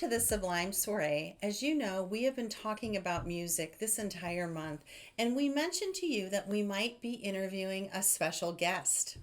to the Sublime Soiree. As you know, we have been talking about music this entire month, and we mentioned to you that we might be interviewing a special guest.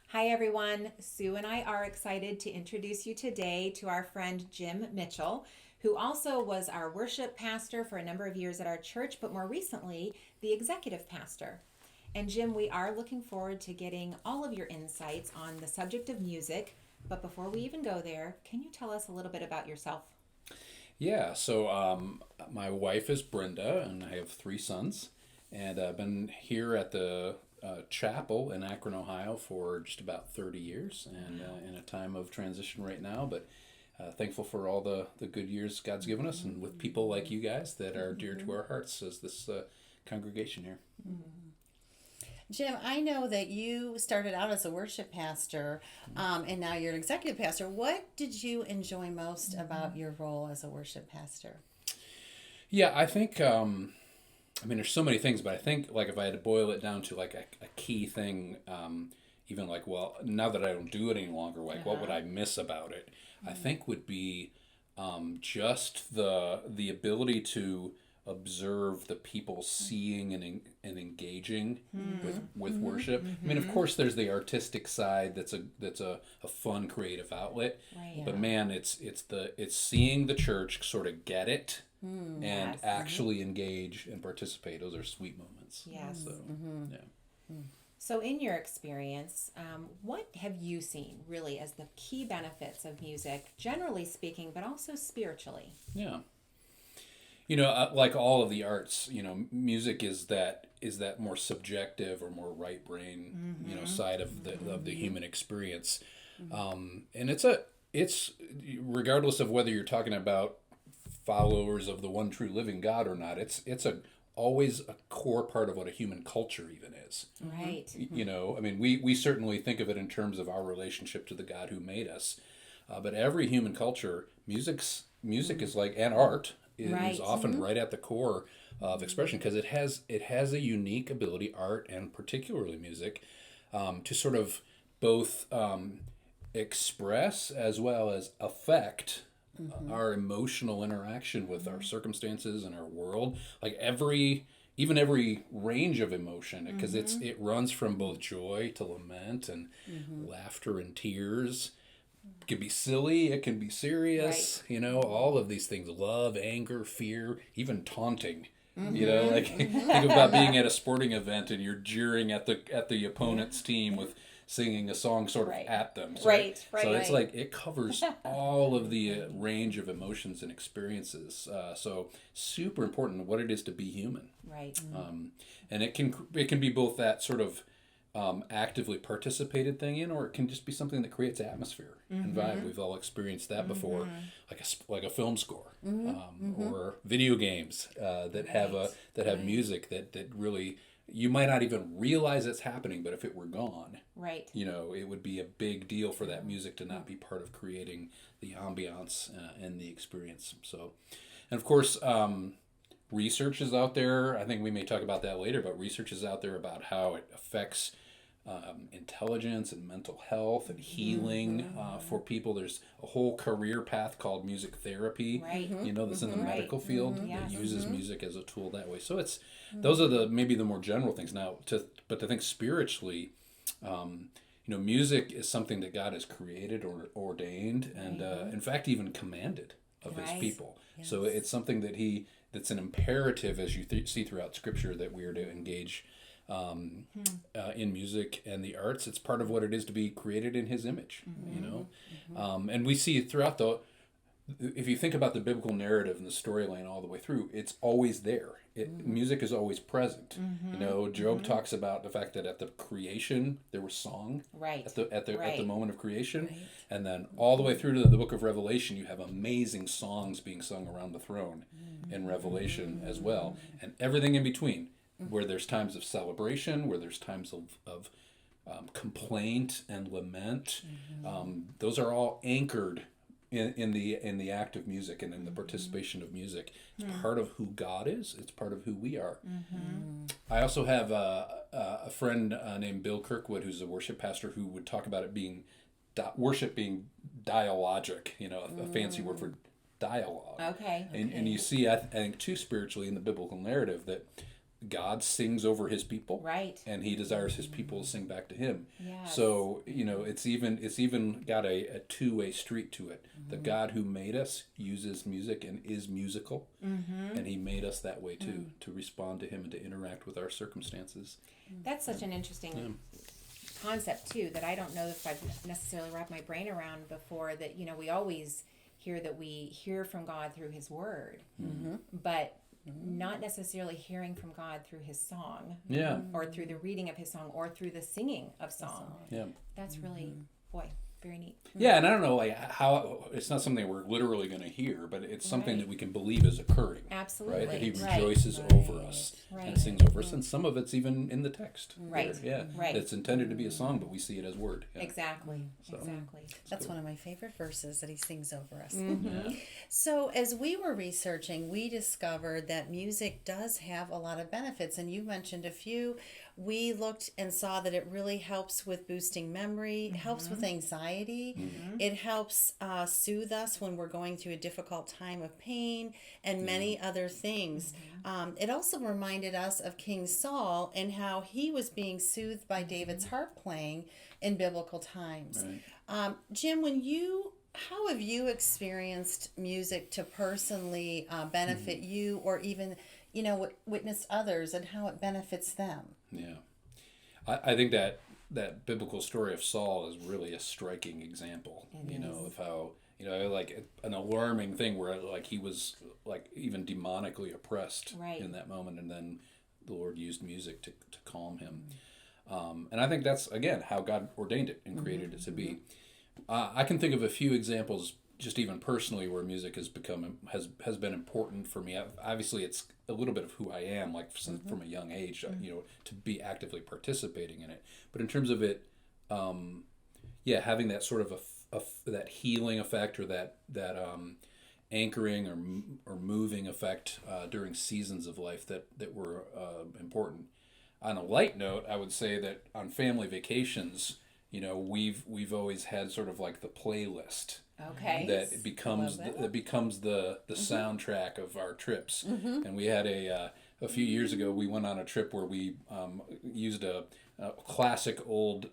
Hi, everyone. Sue and I are excited to introduce you today to our friend Jim Mitchell, who also was our worship pastor for a number of years at our church, but more recently, the executive pastor. And Jim, we are looking forward to getting all of your insights on the subject of music. But before we even go there, can you tell us a little bit about yourself? Yeah, so my wife is Brenda, and I have three sons. And I've been here at the chapel in Akron, Ohio for just about 30 years, and in a time of transition right now, but thankful for all the good years God's given us, and with people like you guys that are dear to our hearts as this congregation here. Jim, I know that you started out as a worship pastor, and now you're an executive pastor. What did you enjoy most about your role as a worship pastor? Yeah, I think, I mean, there's so many things, but I think, like, if I had to boil it down to, like, a key thing, even, like, well, now that I don't do it any longer, like, what would I miss about it? I think would be just the ability to observe the people seeing and engaging with worship. I mean, of course, there's the artistic side that's a fun creative outlet. Right. But man, it's seeing the church sort of get it and Yes. actually engage and participate. Those are sweet moments. Yes. So, yeah. So, in your experience, what have you seen really as the key benefits of music, generally speaking, but also spiritually? Yeah. You know, like all of the arts, music is that more subjective or more right brain, side of the human experience, and it's regardless of whether you're talking about followers of the one true living God or not, it's always a core part of what a human culture even is. Right. I mean, we certainly think of it in terms of our relationship to the God who made us, but every human culture, music is like, and art is Right. often right at the core of expression, because it has a unique ability, art and particularly music, to sort of both express as well as affect our emotional interaction with our circumstances and our world. Like every range of emotion, because it runs from both joy to lament and laughter and tears. It can be silly, it can be serious, all of these things: love, anger, fear, even taunting. Like think about being at a sporting event and you're jeering at the opponent's team with singing a song sort of at them. So, Right. So it's like it covers all of the range of emotions and experiences. So super important what it is to be human. Right. And it can be both that sort of actively participated thing in, or it can just be something that creates atmosphere and vibe. We've all experienced that before, like a film score, or video games that have music that really, you might not even realize it's happening, but if it were gone, Right. it would be a big deal for that music to not be part of creating the ambiance and the experience. So, and of course, research is out there. I think we may talk about that later, but research is out there about how it affects intelligence and mental health and healing for people. There's a whole career path called music therapy, Right. That's in the medical field that Yes. uses music as a tool that way. So those are maybe the more general things. Now, but to think spiritually, music is something that God has created or ordained and in fact even commanded of his people. Yes. So it's something that's an imperative, as you see throughout Scripture, that we are to engage in music and the arts. It's part of what it is to be created in his image, and we see throughout if you think about the biblical narrative and the storyline all the way through, it's always there. Music is always present. Job talks about the fact that at the creation there was song. Right. At the moment of creation, Right. and then all the way through to the book of Revelation, you have amazing songs being sung around the throne in Revelation as well, and everything in between, where there's times of celebration, where there's times of complaint and lament. Those are all anchored in the act of music and in the participation of music. It's part of who God is. It's part of who we are. I also have a friend named Bill Kirkwood, who's a worship pastor, who would talk about it being worship being dialogic. A fancy word for dialogue. Okay. And you see, I think, too, spiritually in the biblical narrative that God sings over his people, Right. and he desires his people to sing back to him. Yes. So, it's even got a two-way street to it. The God who made us uses music and is musical, and he made us that way too, to respond to him and to interact with our circumstances. That's such an interesting concept too, that I don't know if I've necessarily wrapped my brain around before, that we always hear that we hear from God through his word, but not necessarily hearing from God through his song, or through the reading of his song, or through the singing of song. Yeah. That's really, boy, very neat. Yeah, and I don't know, like, how it's not something we're literally going to hear, but it's something Right. that we can believe is occurring. Absolutely. Right? That he Right. rejoices over us Right. and sings over us, and some of it's even in the text. Right. Yeah. Right. It's intended to be a song, but we see it as word. Yeah. Exactly. Exactly. That's one of my favorite verses that he sings over us. Mm-hmm. So, as we were researching, we discovered that music does have a lot of benefits, and you mentioned a few. We looked and saw that it really helps with boosting memory, it helps with anxiety, it helps soothe us when we're going through a difficult time of pain, and many other things. It also reminded us of King Saul and how he was being soothed by David's harp playing in biblical times. Right. Jim, how have you experienced music to personally benefit you, or even witnessed others and how it benefits them? Yeah. I think that biblical story of Saul is really a striking example, of how, like an alarming thing where like he was like even demonically oppressed in that moment, and then the Lord used music to calm him. And I think that's, again, how God ordained it and created it to be. I can think of a few examples, just even personally, where music has been important for me. Obviously, it's a little bit of who I am, like from a young age, to be actively participating in it. But in terms of it, having that sort of that healing effect, or that anchoring or moving effect during seasons of life that were important. On a light note, I would say that on family vacations, we've always had sort of like the playlist. Okay. That becomes the soundtrack of our trips. And we had a few years ago, we went on a trip where we used a classic old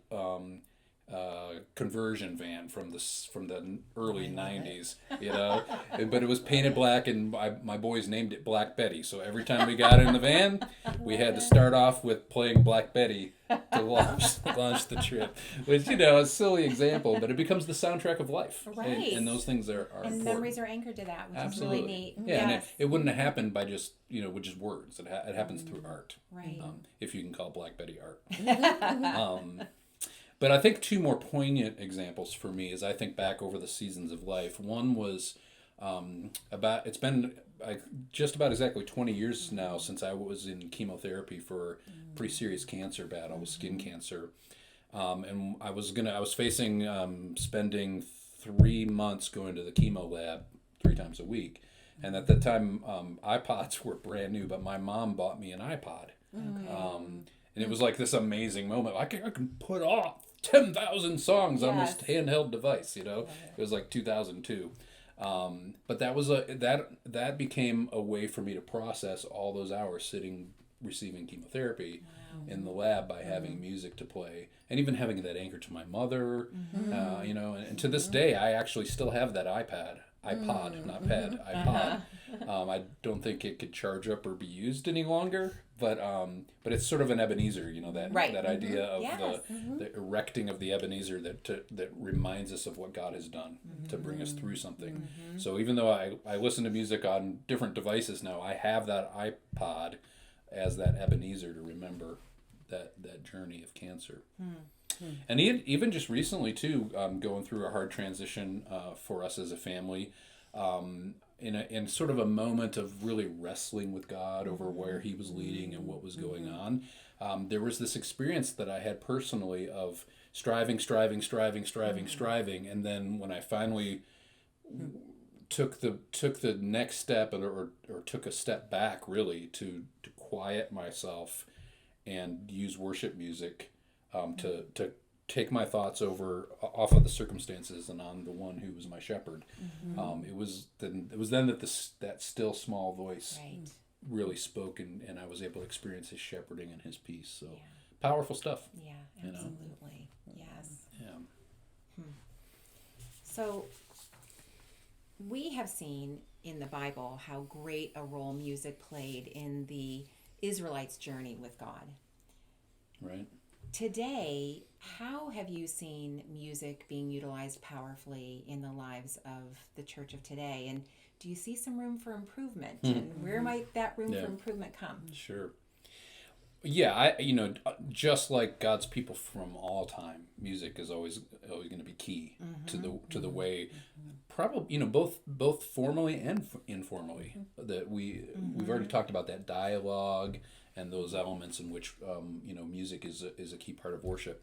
conversion van from the early 90s, but it was painted black, and my boys named it Black Betty. So every time we got in the van, we had to start off with playing Black Betty to launch the trip, which, a silly example, but it becomes the soundtrack of life. Right. And those things are and important. memories are anchored to that, which Absolutely. is really neat. Yeah, and Yes. it wouldn't have happened by just, with just words. It happens through art. Right. If you can call Black Betty art. But I think two more poignant examples for me as I think back over the seasons of life. One was it's been just about exactly 20 years now since I was in chemotherapy for pretty serious cancer battle with skin cancer. And I was facing spending 3 months going to the chemo lab 3 times a week. And at that time, iPods were brand new, but my mom bought me an iPod. And it was like this amazing moment. I can put off 10,000 songs on this handheld device, It was like 2002. But that was that became a way for me to process all those hours receiving chemotherapy in the lab by having music to play, and even having that anchor to my mother, and to this day, I actually still have that iPod, not pad, iPod. I don't think it could charge up or be used any longer, but it's sort of an Ebenezer, that idea of the erecting of the Ebenezer that reminds us of what God has done to bring us through something. So even though I listen to music on different devices now, I have that iPod as that Ebenezer to remember that journey of cancer. And even just recently too, going through a hard transition for us as a family, in sort of a moment of really wrestling with God over where He was leading and what was going on, there was this experience that I had personally of striving, and then when I finally took the next step, or took a step back really to quiet myself and use worship music to take my thoughts off of the circumstances and on the one who was my shepherd. It was then that that still small voice Right. really spoke, and I was able to experience his shepherding and his peace. So powerful stuff. Yeah, You know? absolutely. Yes. Yeah. So we have seen in the Bible how great a role music played in the Israelites' journey with God. Right. Today, how have you seen music being utilized powerfully in the lives of the church of today? And do you see some room for improvement? And where might that room for improvement come? Sure. Yeah, just like God's people from all time, music is always going to be key to the way, probably both formally and informally, that we've already talked about that dialogue and those elements in which music is a key part of worship.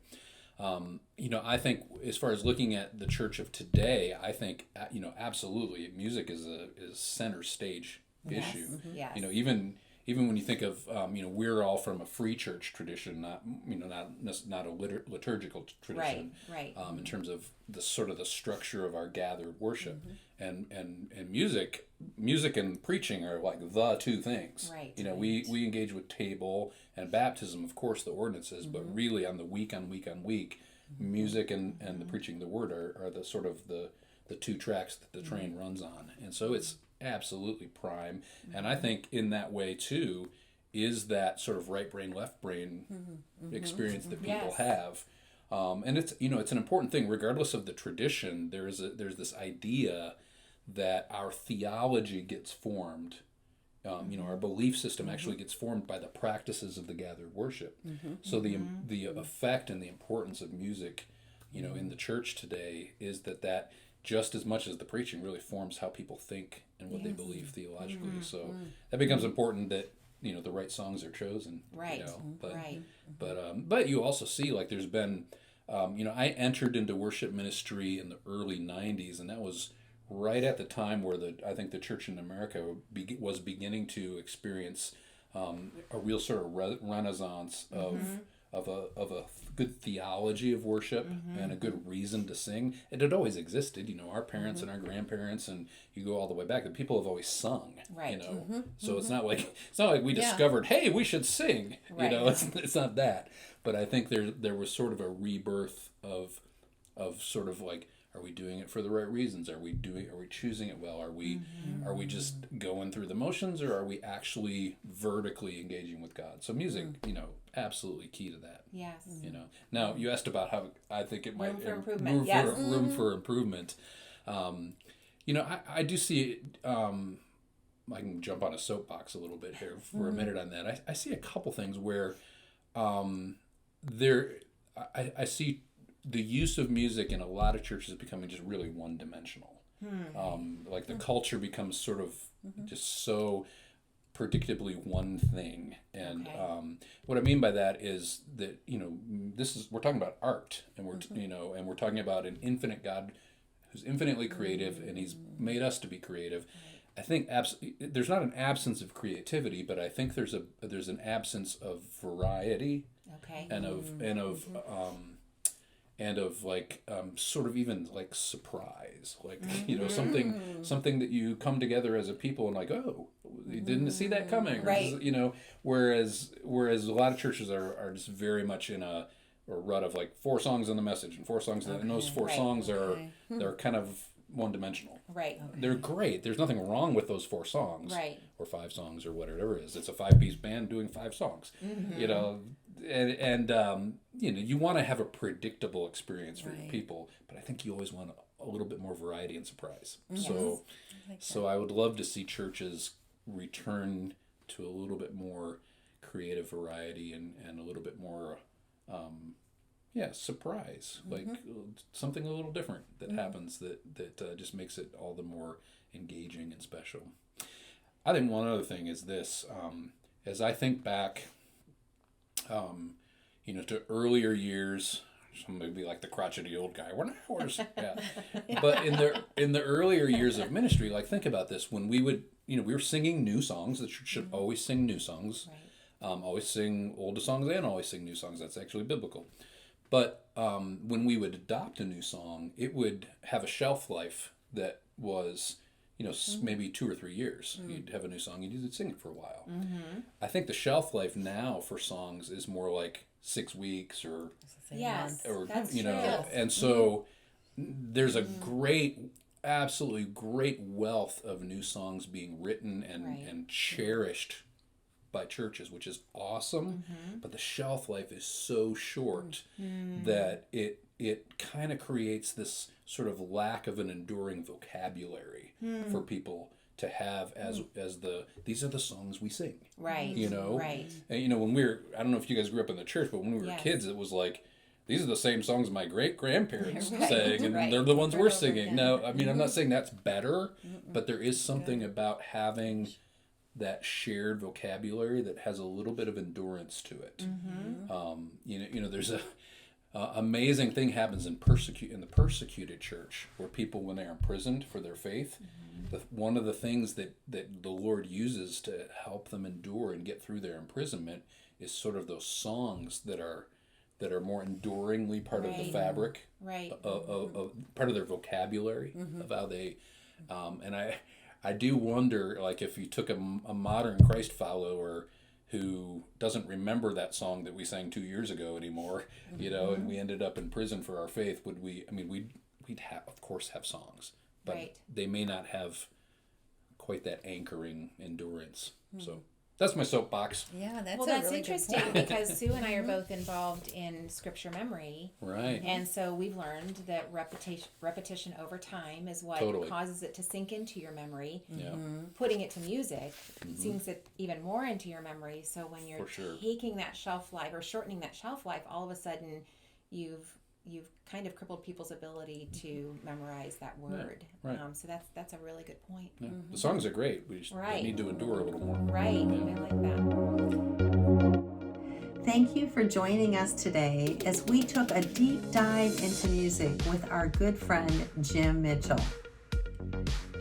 I think as far as looking at the church of today, I think absolutely music is center stage issue. Yes. Even when you think of we're all from a free church tradition, not a liturgical tradition, Right. in terms of the sort of the structure of our gathered worship, and music and preaching are like the two things. Right. We engage with table and baptism, of course, the ordinances, but really on the week on week, music and the preaching of the word are the sort of the two tracks that the train runs on, and so it's absolutely prime. And I think in that way too is that sort of right brain left brain experience that people have, and it's an important thing regardless of the tradition. There's this idea that our theology gets formed, our belief system actually gets formed by the practices of the gathered worship. So the effect and the importance of music in the church today is that just as much as the preaching really forms how people think and what they believe theologically. So that becomes important that the right songs are chosen. Right. But you also see, like, there's been I entered into worship ministry in the early 90s, and that was right at the time where I think the church in America was beginning to experience a real sort of renaissance of a good theology of worship and a good reason to sing. It had always existed, our parents and our grandparents, and you go all the way back. The people have always sung, Right. So it's not like we discovered, hey, we should sing. Right. It's not that. But I think there was sort of a rebirth of sort of like, are we doing it for the right reasons? Are we choosing it well? Are we just going through the motions, or are we actually vertically engaging with God? So music, absolutely key to that. Yes. Now you asked about how I think it might Room for improvement. Yes. room for improvement. I do see it. I can jump on a soapbox a little bit here for a minute on that. I see a couple things where I see the use of music in a lot of churches is becoming just really one-dimensional. Like the culture becomes sort of just so predictably one thing. And what I mean by that is that we're talking about art, and we're talking about an infinite God who's infinitely creative, and he's made us to be creative. I think there's not an absence of creativity, but I think there's an absence of variety, and of like sort of even like surprise, like something that you come together as a people and like, oh, you didn't see that coming, right? Whereas a lot of churches are just very much in a rut of like 4 songs in the message and 4 songs, and those 4 songs they're kind of one-dimensional. Right. They're great. There's nothing wrong with those 4 songs. Right. Or 5 songs or whatever it is. It's a 5-piece band doing 5 songs. And you want to have a predictable experience for your people, but I think you always want a little bit more variety and surprise. So I would love to see churches return to a little bit more creative variety and a little bit more surprise, like something a little different that happens that just makes it all the more engaging and special. I think one other thing is this, as I think back to earlier years, somebody would be like the crotchety old guy. But in the earlier years of ministry, like, think about this, when we would, we were singing new songs. The church should always sing new songs, always sing old songs and always sing new songs. That's actually biblical. But when we would adopt a new song, it would have a shelf life that was, maybe 2 or 3 years. You'd have a new song, you'd sing it for a while. I think the shelf life now for songs is more like 6 weeks or Yes, that's true. Yes. And so there's a absolutely great wealth of new songs being written and cherished by churches, which is awesome. But the shelf life is so short that it kind of creates this sort of lack of an enduring vocabulary for people to have as these are the songs we sing. Right. Right. And when I don't know if you guys grew up in the church, but when we were kids, it was like, these are the same songs my great-grandparents sang, and they're the ones we're singing. Now, I mean, I'm not saying that's better, but there is something about having that shared vocabulary that has a little bit of endurance to it. There's a amazing thing happens in the persecuted church, where people, when they're imprisoned for their faith, one of the things that the Lord uses to help them endure and get through their imprisonment is sort of those songs that are more enduringly part of the fabric, of part of their vocabulary of how they, and I do wonder, like, if you took a modern Christ follower who doesn't remember that song that we sang 2 years ago anymore, and we ended up in prison for our faith, we'd have, of course, have songs, but they may not have quite that anchoring endurance. So that's my soapbox. Yeah, that's really interesting good point. Because Sue and I are both involved in scripture memory. Right. And so we've learned that repetition over time is what causes it to sink into your memory. Putting it to music sinks it even more into your memory. So when you're taking that shelf life or shortening that shelf life, all of a sudden you've kind of crippled people's ability to memorize that word. Right. So that's a really good point. Yeah. The songs are great. We just need to endure a little more. Right. I like that. Thank you for joining us today as we took a deep dive into music with our good friend Jim Mitchell.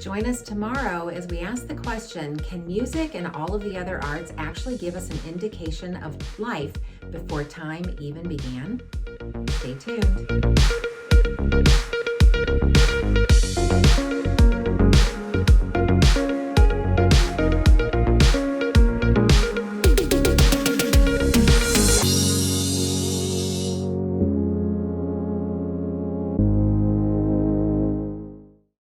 Join us tomorrow as we ask the question, can music and all of the other arts actually give us an indication of life before time even began? Stay tuned.